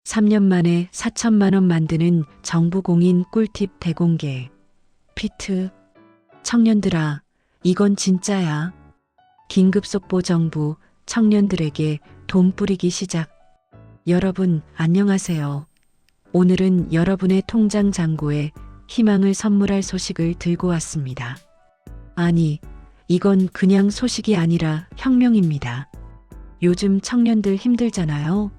3년 만에 4천만 원 만드는 정부 공인 꿀팁 대공개. 피트. 청년들아, 이건 진짜야. 긴급 속보 정부 청년들에게 돈 뿌리기 시작. 여러분, 안녕하세요. 오늘은 여러분의 통장 잔고에 희망을 선물할 소식을 들고 왔습니다. 아니, 이건 그냥 소식이 아니라 혁명입니다. 요즘 청년들 힘들잖아요.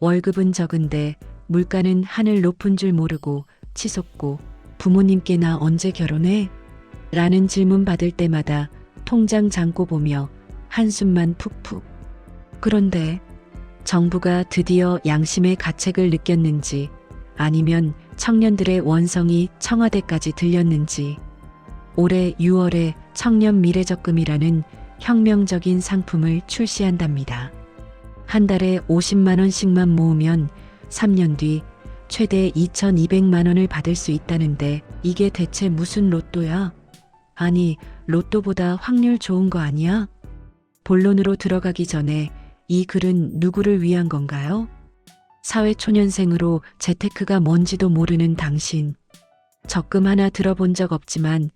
월급은 적은데 물가는 하늘 높은 줄 모르고 치솟고 부모님께 나 언제 결혼해? 라는 질문 받을 때마다 통장 잔고 보며 한숨만 푹푹. 그런데 정부가 드디어 양심의 가책을 느꼈는지 아니면 청년들의 원성이 청와대까지 들렸는지 올해 6월에 청년 미래적금이라는 혁명적인 상품을 출시한답니다. 한 달에 50만 원씩만 모으면 3년 뒤 최대 2,200만 원을 받을 수 있다는데 이게 대체 무슨 로또야? 아니, 로또보다 확률 좋은 거 아니야? 본론으로 들어가기 전에 이 글은 누구를 위한 건가요? 사회초년생으로 재테크가 뭔지도 모르는 당신. 적금 하나 들어본 적 없지만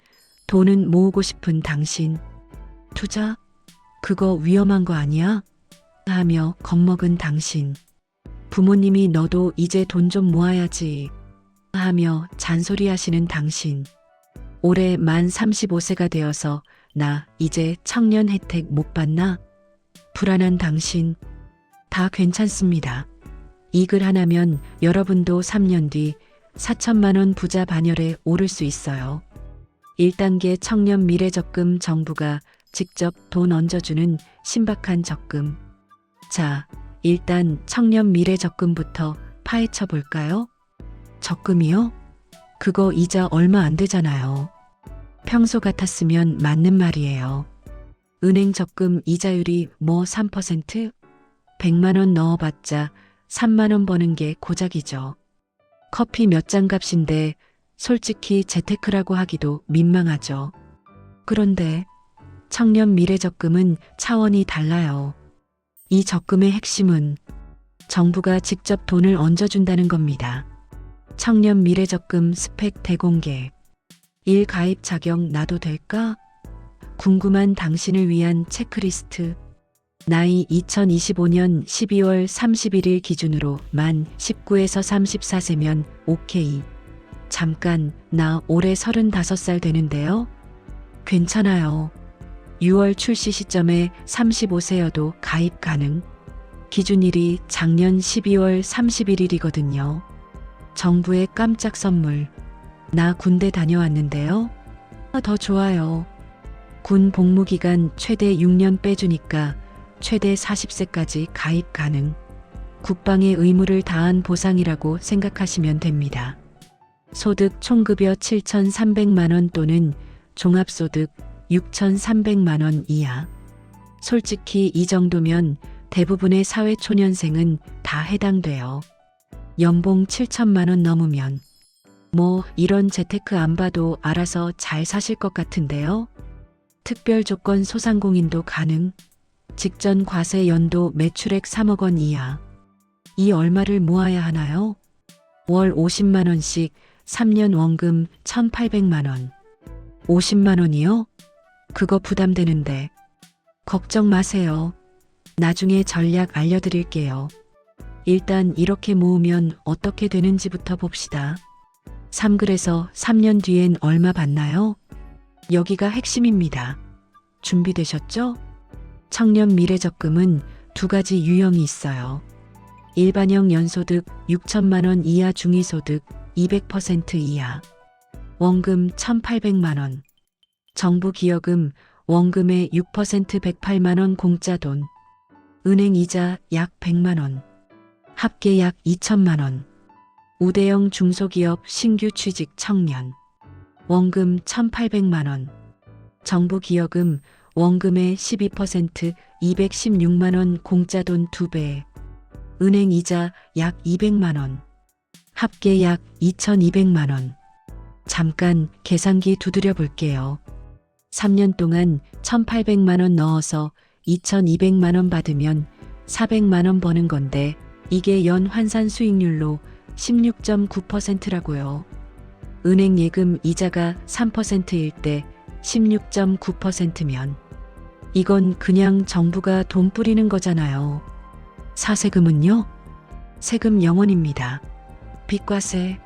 돈은 모으고 싶은 당신. 투자? 그거 위험한 거 아니야? 하며 겁먹은 당신. 부모님이 너도 이제 돈 좀 모아야지 하며 잔소리하시는 당신. 올해 만 35세가 되어서 나 이제 청년 혜택 못 받나? 불안한 당신. 다 괜찮습니다. 이 글 하나면 여러분도 3년 뒤 4천만 원 부자 반열에 오를 수 있어요. 1단계 청년 미래적금 정부가 직접 돈 얹어주는 신박한 적금. 자, 일단 청년 미래적금부터 파헤쳐 볼까요? 적금이요? 그거 이자 얼마 안 되잖아요. 평소 같았으면 맞는 말이에요. 은행 적금 이자율이 뭐 3%? 100만 원 넣어봤자 3만 원 버는 게 고작이죠. 커피 몇 잔 값인데 솔직히 재테크라고 하기도 민망하죠. 그런데 청년 미래적금은 차원이 달라요. 이 적금의 핵심은 정부가 직접 돈을 얹어준다는 겁니다. 청년 미래적금 스펙 대공개. 1. 가입 자격 나도 될까? 궁금한 당신을 위한 체크리스트. 나이 2025년 12월 31일 기준으로 만 19에서 34세면 오케이. 잠깐, 나 올해 35살 되는데요. 괜찮아요. 6월 출시 시점에 35세여도 가입 가능. 기준일이 작년 12월 31일이거든요. 정부의 깜짝 선물. 나 군대 다녀왔는데요. 더 좋아요. 군 복무기간 최대 6년 빼주니까 최대 40세까지 가입 가능. 국방의 의무를 다한 보상이라고 생각하시면 됩니다. 소득 총급여 7,300만 원 또는 종합소득 6,300만 원 이하. 솔직히 이 정도면 대부분의 사회초년생은 다 해당돼요. 연봉 7천만 원 넘으면. 뭐 이런 재테크 안 봐도 알아서 잘 사실 것 같은데요. 특별 조건 소상공인도 가능. 직전 과세 연도 매출액 3억 원 이하. 이 얼마를 모아야 하나요? 월 50만 원씩 3년 원금 1,800만 원. 50만 원이요? 그거 부담되는데. 걱정 마세요. 나중에 전략 알려드릴게요. 일단 이렇게 모으면 어떻게 되는지부터 봅시다. 3글에서 3년 뒤엔 얼마 받나요? 여기가 핵심입니다. 준비되셨죠? 청년 미래적금은 두 가지 유형이 있어요. 일반형 연소득 6천만 원 이하 중위소득 200% 이하. 원금 1,800만 원. 정부 기여금 원금의 6% 108만 원 공짜 돈. 은행 이자 약 100만 원. 합계 약 2천만 원. 우대형 중소기업 신규 취직 청년. 원금 1,800만 원. 정부 기여금 원금의 12% 216만 원 공짜 돈 2배. 은행 이자 약 200만 원. 합계 약 2,200만 원. 잠깐 계산기 두드려 볼게요. 3년 동안 1,800만 원 넣어서 2,200만 원 받으면 400만 원 버는 건데 이게 연 환산 수익률로 16.9%라고요. 은행 예금 이자가 3%일 때 16.9%면 이건 그냥 정부가 돈 뿌리는 거잖아요. 사세금은요? 세금 0원입니다. 비과세.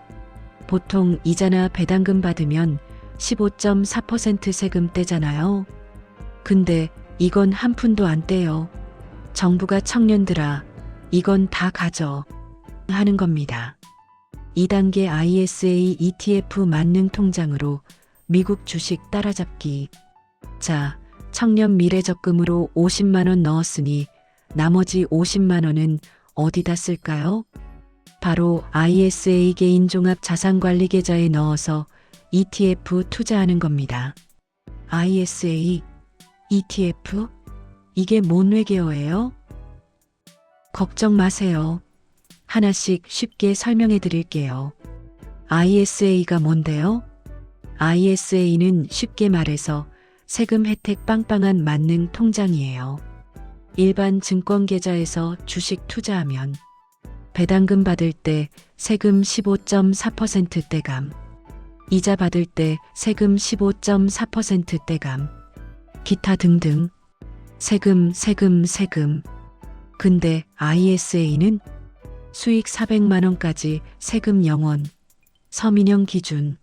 보통 이자나 배당금 받으면 15.4% 세금 떼잖아요. 근데 이건 한 푼도 안 떼요. 정부가 청년들아, 이건 다 가져 하는 겁니다. 2단계 ISA ETF 만능 통장으로 미국 주식 따라잡기. 자, 청년 미래적금으로 50만 원 넣었으니 나머지 50만 원은 어디다 쓸까요? 바로 ISA 개인종합 자산관리 계좌에 넣어서 ETF 투자하는 겁니다. ISA, ETF? 이게 뭔 외계어예요? 걱정 마세요. 하나씩 쉽게 설명해 드릴게요. ISA가 뭔데요? ISA는 쉽게 말해서 세금 혜택 빵빵한 만능 통장이에요. 일반 증권 계좌에서 주식 투자하면 배당금 받을 때 세금 15.4% 떼감, 이자 받을 때 세금 15.4% 떼감, 기타 등등 세금. 근데 ISA는 수익 400만 원까지 세금 0원, 서민형 기준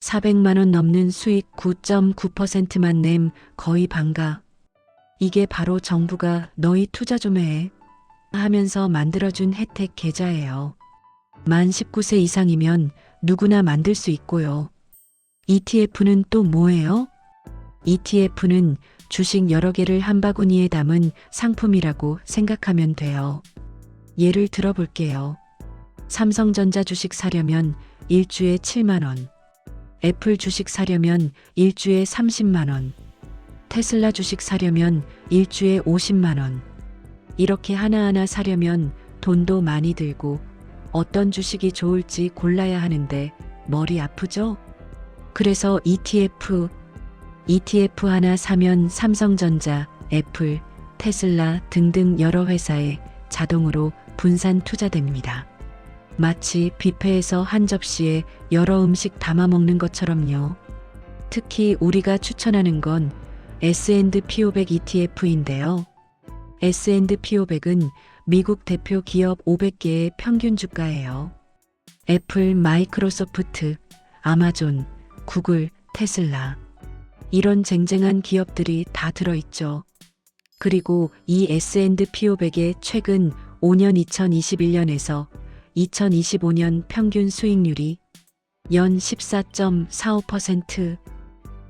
400만 원 넘는 수익 9.9%만 냄 거의 반가. 이게 바로 정부가 너희 투자 좀 해 하면서 만들어준 혜택 계좌예요. 만 19세 이상이면 누구나 만들 수 있고요. ETF는 또 뭐예요? ETF는 주식 여러 개를 한 바구니에 담은 상품이라고 생각하면 돼요. 예를 들어 볼게요. 삼성전자 주식 사려면 일주에 7만 원, 애플 주식 사려면 일주에 30만 원, 테슬라 주식 사려면 일주에 50만 원. 이렇게 하나하나 사려면 돈도 많이 들고 어떤 주식이 좋을지 골라야 하는데 머리 아프죠? 그래서 ETF 하나 사면 삼성전자, 애플, 테슬라 등등 여러 회사에 자동으로 분산 투자됩니다. 마치 뷔페에서 한 접시에 여러 음식 담아 먹는 것처럼요. 특히 우리가 추천하는 건 S&P 500 ETF인데요. S&P 500은 미국 대표 기업 500개의 평균 주가예요. 애플, 마이크로소프트, 아마존, 구글, 테슬라. 이런 쟁쟁한 기업들이 다 들어있죠. 그리고 이 S&P 500의 최근 5년 2021년에서 2025년 평균 수익률이 연 14.45%,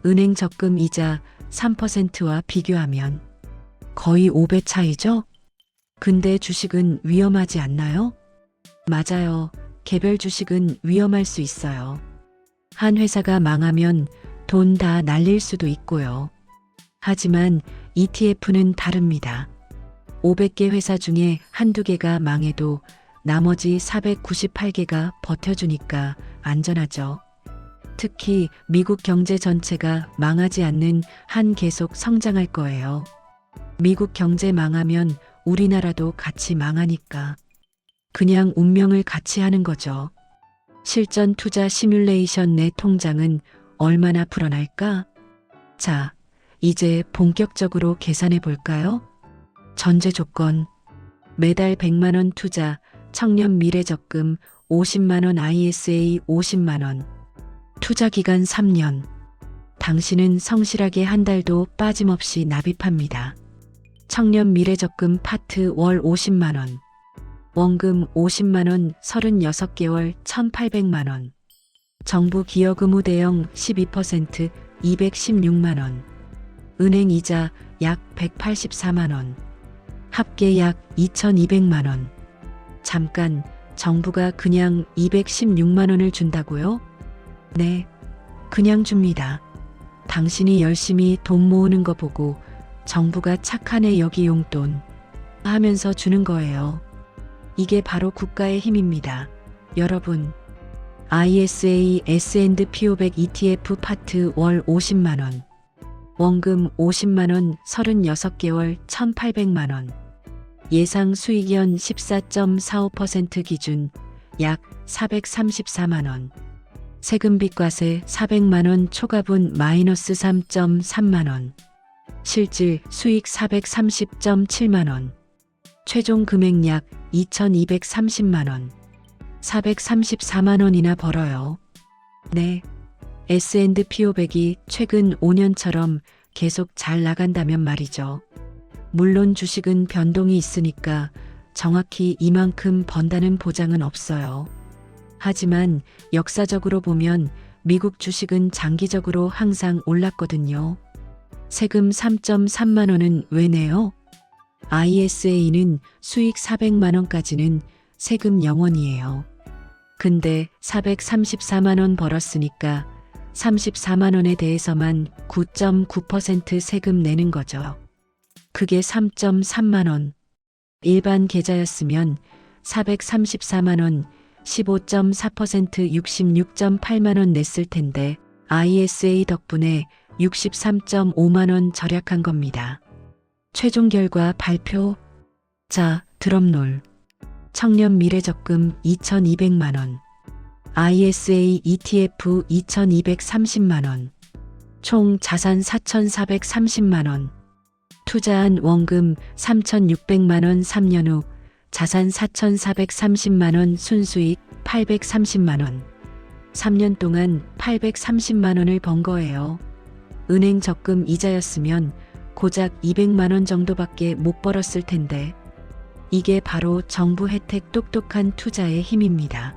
은행 적금 이자 3%와 비교하면 거의 5배 차이죠? 근데 주식은 위험하지 않나요? 맞아요. 개별 주식은 위험할 수 있어요. 한 회사가 망하면 돈 다 날릴 수도 있고요. 하지만 ETF는 다릅니다. 500개 회사 중에 한두 개가 망해도 나머지 498개가 버텨주니까 안전하죠. 특히 미국 경제 전체가 망하지 않는 한 계속 성장할 거예요. 미국 경제 망하면 우리나라도 같이 망하니까. 그냥 운명을 같이 하는 거죠. 실전 투자 시뮬레이션 내 통장은 얼마나 불어날까? 자, 이제 본격적으로 계산해 볼까요? 전제 조건. 매달 100만 원 투자, 청년 미래적금 50만 원 ISA 50만 원. 투자 기간 3년. 당신은 성실하게 한 달도 빠짐없이 납입합니다. 청년 미래적금 파트 월 50만 원. 원금 50만 원 36개월 1,800만 원. 정부 기업 의무 대형 12% 216만 원. 은행 이자 약 184만 원. 합계 약 2,200만 원. 잠깐, 정부가 그냥 216만 원을 준다고요? 네, 그냥 줍니다. 당신이 열심히 돈 모으는 거 보고 정부가 착하네 여기 용돈 하면서 주는 거예요. 이게 바로 국가의 힘입니다. 여러분, ISA S&P 500 ETF 파트 월 50만 원. 원금 50만 원 36개월 1,800만 원. 예상 수익연 14.45% 기준 약 434만원. 세금비과세 400만원 초과분 마이너스 3.3만원. 실질 수익 430.7만원. 최종 금액 약 2230만원. 434만원이나 벌어요. 네. S&P 500이 최근 5년처럼 계속 잘 나간다면 말이죠. 물론 주식은 변동이 있으니까 정확히 이만큼 번다는 보장은 없어요. 하지만 역사적으로 보면 미국 주식은 장기적으로 항상 올랐거든요. 세금 3.3만 원은 왜 내요? ISA는 수익 400만 원까지는 세금 0원이에요. 근데 434만 원 벌었으니까 34만 원에 대해서만 9.9% 세금 내는 거죠. 그게 3.3만 원. 일반 계좌였으면 434만 원, 15.4% 66.8만 원 냈을 텐데 ISA 덕분에 63.5만 원 절약한 겁니다. 최종 결과 발표. 자, 드럼롤. 청년 미래적금 2,200만 원. ISA ETF 2,230만 원. 총 자산 4,430만 원. 투자한 원금 3,600만 원 3년 후 자산 4,430만 원 순수익 830만 원. 3년 동안 830만 원을 번 거예요. 은행 적금 이자였으면 고작 200만 원 정도밖에 못 벌었을 텐데 이게 바로 정부 혜택 똑똑한 투자의 힘입니다.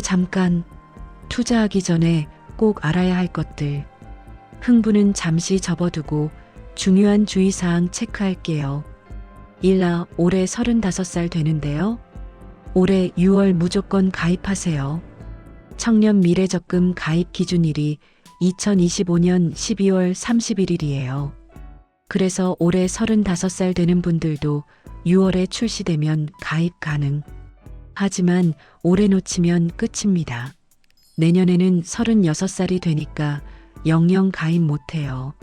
잠깐, 투자하기 전에 꼭 알아야 할 것들. 흥분은 잠시 접어두고 중요한 주의사항 체크할게요. 1라 올해 35살 되는데요. 올해 6월 무조건 가입하세요. 청년 미래적금 가입 기준일이 2025년 12월 31일이에요. 그래서 올해 35살 되는 분들도 6월에 출시되면 가입 가능. 하지만 올해 놓치면 끝입니다. 내년에는 36살이 되니까 영영 가입 못해요.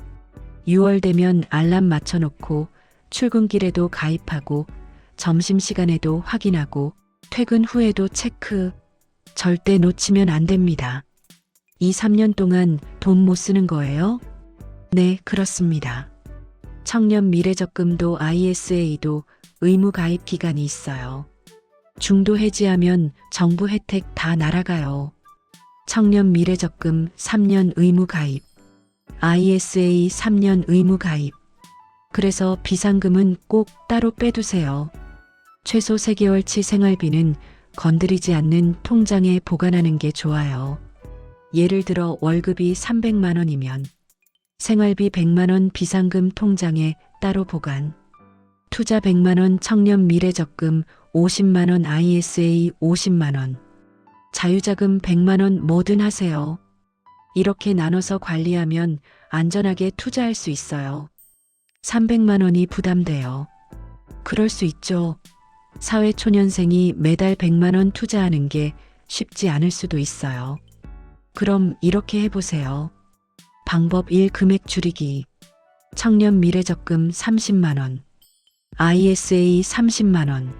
6월 되면 알람 맞춰놓고 출근길에도 가입하고 점심시간에도 확인하고 퇴근 후에도 체크. 절대 놓치면 안 됩니다. 이 3년 동안 돈 못 쓰는 거예요? 네, 그렇습니다. 청년 미래적금도 ISA도 의무 가입 기간이 있어요. 중도 해지하면 정부 혜택 다 날아가요. 청년 미래적금 3년 의무 가입. ISA 3년 의무 가입. 그래서 비상금은 꼭 따로 빼두세요. 최소 3개월치 생활비는 건드리지 않는 통장에 보관하는 게 좋아요. 예를 들어 월급이 300만 원이면 생활비 100만 원 비상금 통장에 따로 보관. 투자 100만 원 청년 미래적금 50만 원 ISA 50만 원. 자유자금 100만 원 뭐든 하세요. 이렇게 나눠서 관리하면 안전하게 투자할 수 있어요. 300만 원이 부담돼요. 그럴 수 있죠. 사회초년생이 매달 100만 원 투자하는 게 쉽지 않을 수도 있어요. 그럼 이렇게 해보세요. 방법 1. 금액 줄이기. 청년 미래적금 30만 원. ISA 30만 원.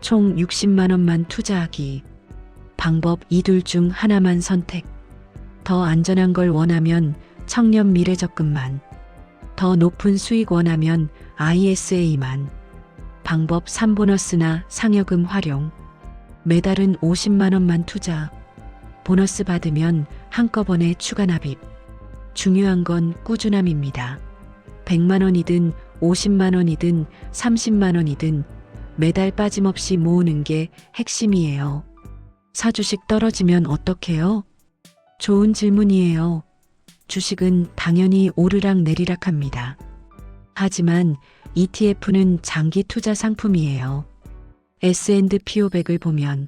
총 60만 원만 투자하기. 방법 2. 둘 중 하나만 선택. 더 안전한 걸 원하면 청년 미래적금만. 더 높은 수익 원하면 ISA만. 방법 3. 보너스나 상여금 활용. 매달은 50만 원만 투자. 보너스 받으면 한꺼번에 추가 납입. 중요한 건 꾸준함입니다. 100만 원이든 50만 원이든 30만 원이든 매달 빠짐없이 모으는 게 핵심이에요. 사주식 떨어지면 어떡해요? 좋은 질문이에요. 주식은 당연히 오르락 내리락 합니다. 하지만 ETF는 장기 투자 상품이에요. S&P 500을 보면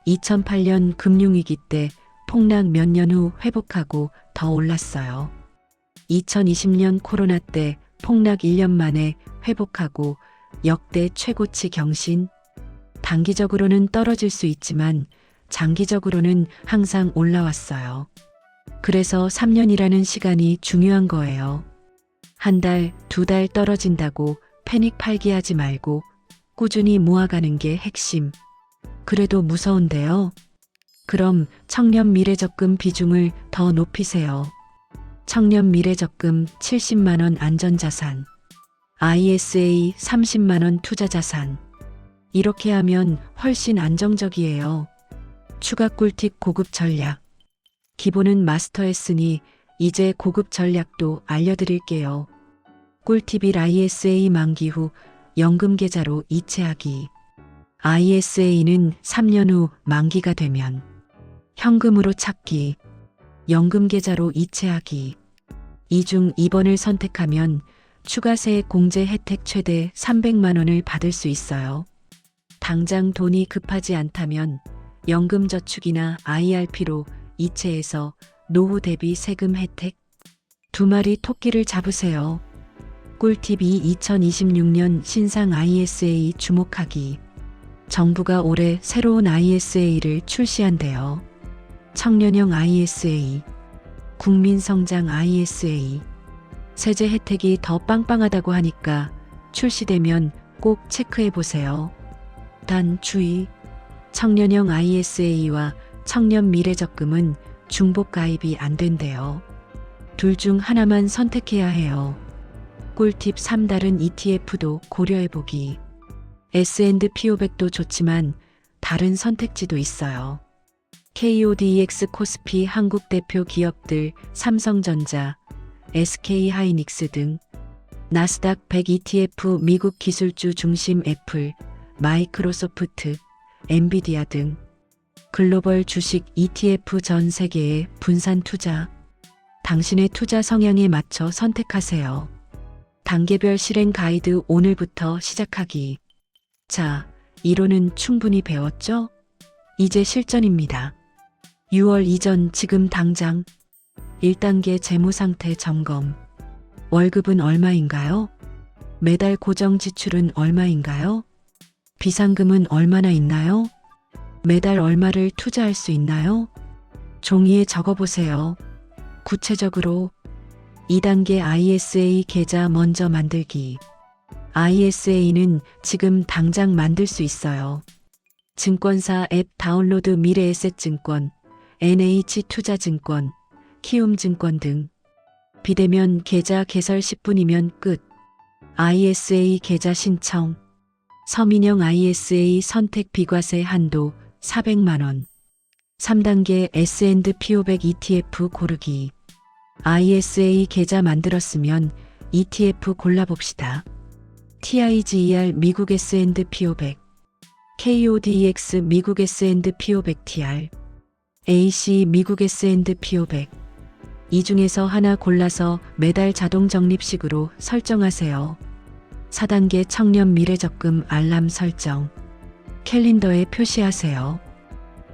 2008년 금융위기 때 폭락 몇 년 후 회복하고 더 올랐어요. 2020년 코로나 때 폭락 1년 만에 회복하고 역대 최고치 경신. 단기적으로는 떨어질 수 있지만 장기적으로는 항상 올라왔어요. 그래서 3년이라는 시간이 중요한 거예요. 한 달, 2달 떨어진다고 패닉 팔기하지 말고 꾸준히 모아가는 게 핵심. 그래도 무서운데요. 그럼 청년 미래적금 비중을 더 높이세요. 청년 미래적금 70만 원 안전자산, ISA 30만 원 투자자산. 이렇게 하면 훨씬 안정적이에요. 추가 꿀팁 고급 전략. 기본은 마스터했으니 이제 고급 전략도 알려드릴게요. 꿀팁 1 ISA 만기 후 연금 계좌로 이체하기. ISA는 3년 후 만기가 되면 현금으로 찾기, 연금 계좌로 이체하기. 이 중 2번을 선택하면 추가 세액 공제 혜택 최대 300만 원을 받을 수 있어요. 당장 돈이 급하지 않다면 연금저축이나 IRP로 이체해서 노후 대비 세금 혜택. 두 마리 토끼를 잡으세요. 꿀팁 2 2026년 신상 ISA 주목하기. 정부가 올해 새로운 ISA를 출시한대요. 청년형 ISA, 국민성장 ISA. 세제 혜택이 더 빵빵하다고 하니까 출시되면 꼭 체크해 보세요. 단 주의, 청년형 ISA와 청년 미래적금은 중복 가입이 안 된대요. 둘 중 하나만 선택해야 해요. 꿀팁 3 다른 ETF도 고려해보기. S&P 500도 좋지만 다른 선택지도 있어요. KODX 코스피 한국 대표 기업들 삼성전자, SK하이닉스 등, 나스닥 100 ETF 미국 기술주 중심 애플, 마이크로소프트, 엔비디아 등 글로벌 주식 ETF 전 세계에 분산 투자. 당신의 투자 성향에 맞춰 선택하세요. 단계별 실행 가이드 오늘부터 시작하기. 자, 이론은 충분히 배웠죠? 이제 실전입니다. 6월 이전 지금 당장 1단계 재무상태 점검. 월급은 얼마인가요? 매달 고정 지출은 얼마인가요? 비상금은 얼마나 있나요? 매달 얼마를 투자할 수 있나요? 종이에 적어보세요. 구체적으로 2단계 ISA 계좌 먼저 만들기. ISA는 지금 당장 만들 수 있어요. 증권사 앱 다운로드 미래에셋증권, NH투자증권, 키움증권 등. 비대면 계좌 개설 10분이면 끝. ISA 계좌 신청. 서민형 ISA 선택 비과세 한도 400만 원. 3단계 S&P 500 ETF 고르기. ISA 계좌 만들었으면 ETF 골라봅시다. TIGER 미국 S&P 500, KODX 미국 S&P 500 TR, AC 미국 S&P 500. 이 중에서 하나 골라서 매달 자동 적립식으로 설정하세요. 4단계 청년 미래적금 알람 설정. 캘린더에 표시하세요.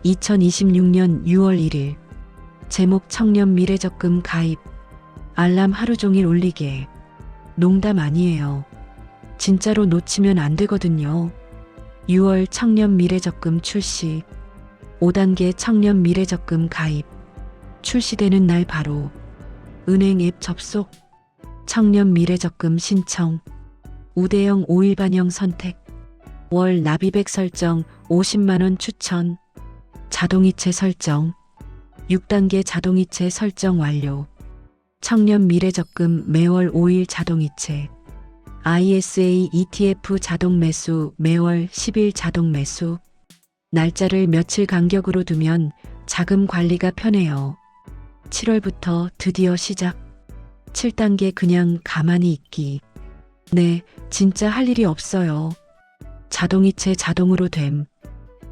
2026년 6월 1일. 제목 청년 미래적금 가입. 알람 하루 종일 울리게. 농담 아니에요. 진짜로 놓치면 안 되거든요. 6월 청년 미래적금 출시. 5단계 청년 미래적금 가입. 출시되는 날 바로 은행 앱 접속. 청년 미래적금 신청. 우대형 5일반형 선택. 월 납입액 설정 50만 원 추천. 자동이체 설정. 6단계 자동이체 설정 완료. 청년 미래적금 매월 5일 자동이체. ISA ETF 자동 매수 매월 10일 자동 매수. 날짜를 며칠 간격으로 두면 자금 관리가 편해요. 7월부터 드디어 시작. 7단계 그냥 가만히 있기. 네, 진짜 할 일이 없어요. 자동이체 자동으로 됨.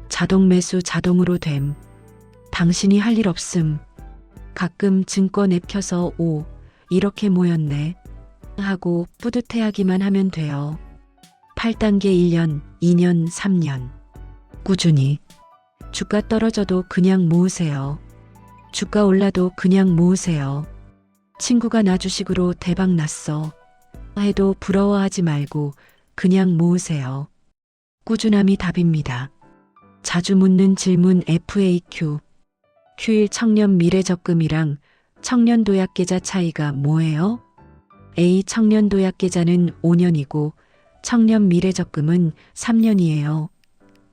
자동 매수 자동으로 됨. 당신이 할 일 없음. 가끔 증권 앱 켜서 오, 이렇게 모였네 하고 뿌듯해하기만 하면 돼요. 8단계 1년, 2년, 3년. 꾸준히. 주가 떨어져도 그냥 모으세요. 주가 올라도 그냥 모으세요. 친구가 나 주식으로 대박 났어 해도 부러워하지 말고 그냥 모으세요. 꾸준함이 답입니다. 자주 묻는 질문 FAQ. Q1 청년 미래적금이랑 청년 도약계좌 차이가 뭐예요? A 청년 도약계좌는 5년이고 청년 미래적금은 3년이에요.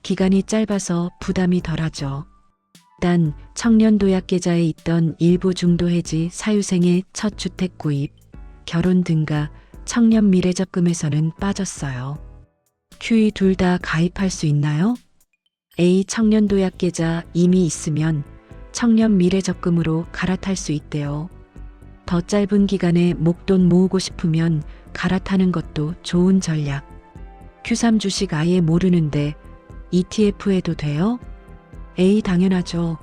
기간이 짧아서 부담이 덜하죠. 단 청년 도약계좌에 있던 일부 중도 해지 사유생의 첫 주택 구입, 결혼 등가 청년 미래적금에서는 빠졌어요. QE 둘 다 가입할 수 있나요? A. 청년 도약계좌 이미 있으면 청년 미래적금으로 갈아탈 수 있대요. 더 짧은 기간에 목돈 모으고 싶으면 갈아타는 것도 좋은 전략. Q3 주식 아예 모르는데 ETF 해도 돼요? A. 당연하죠.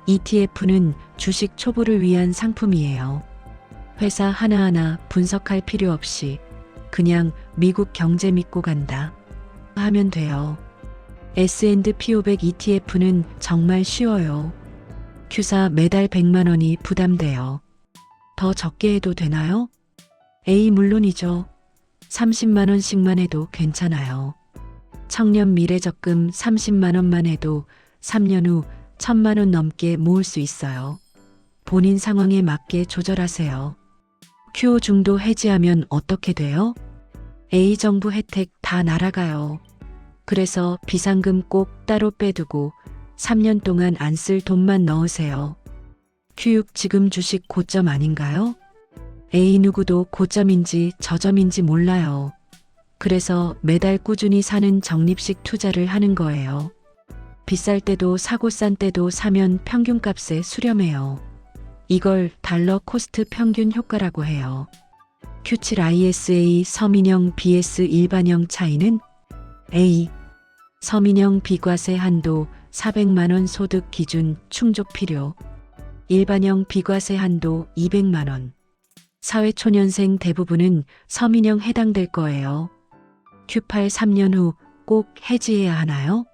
ETF는 주식 초보를 위한 상품이에요. 회사 하나하나 분석할 필요 없이 그냥 미국 경제 믿고 간다 하면 돼요. S&P 500 ETF는 정말 쉬워요. Q4 매달 100만 원이 부담돼요. 더 적게 해도 되나요? A. 물론이죠. 30만 원씩만 해도 괜찮아요. 청년 미래적금 30만 원만 해도 3년 후 1000만 원 넘게 모을 수 있어요. 본인 상황에 맞게 조절하세요. Q5 중도 해지하면 어떻게 돼요? A. 정부 혜택 다 날아가요. 그래서 비상금 꼭 따로 빼두고 3년 동안 안 쓸 돈만 넣으세요. Q6 지금 주식 고점 아닌가요? A. 누구도 고점인지 저점인지 몰라요. 그래서 매달 꾸준히 사는 적립식 투자를 하는 거예요. 비쌀 때도 사고 싼 때도 사면 평균값에 수렴해요. 이걸 달러 코스트 평균 효과라고 해요. Q7 ISA 서민형 BS 일반형 차이는 A. 서민형 비과세 한도 400만 원 소득 기준 충족 필요. 일반형 비과세 한도 200만 원. 사회초년생 대부분은 서민형 해당될 거예요. Q8 3년 후 꼭 해지해야 하나요?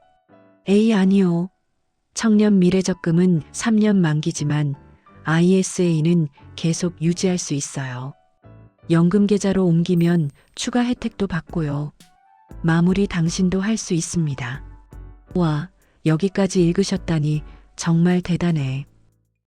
A. 아니요. 청년 미래적금은 3년 만기지만 ISA는 계속 유지할 수 있어요. 연금계좌로 옮기면 추가 혜택도 받고요. 마무리 당신도 할 수 있습니다. 와, 여기까지 읽으셨다니 정말 대단해.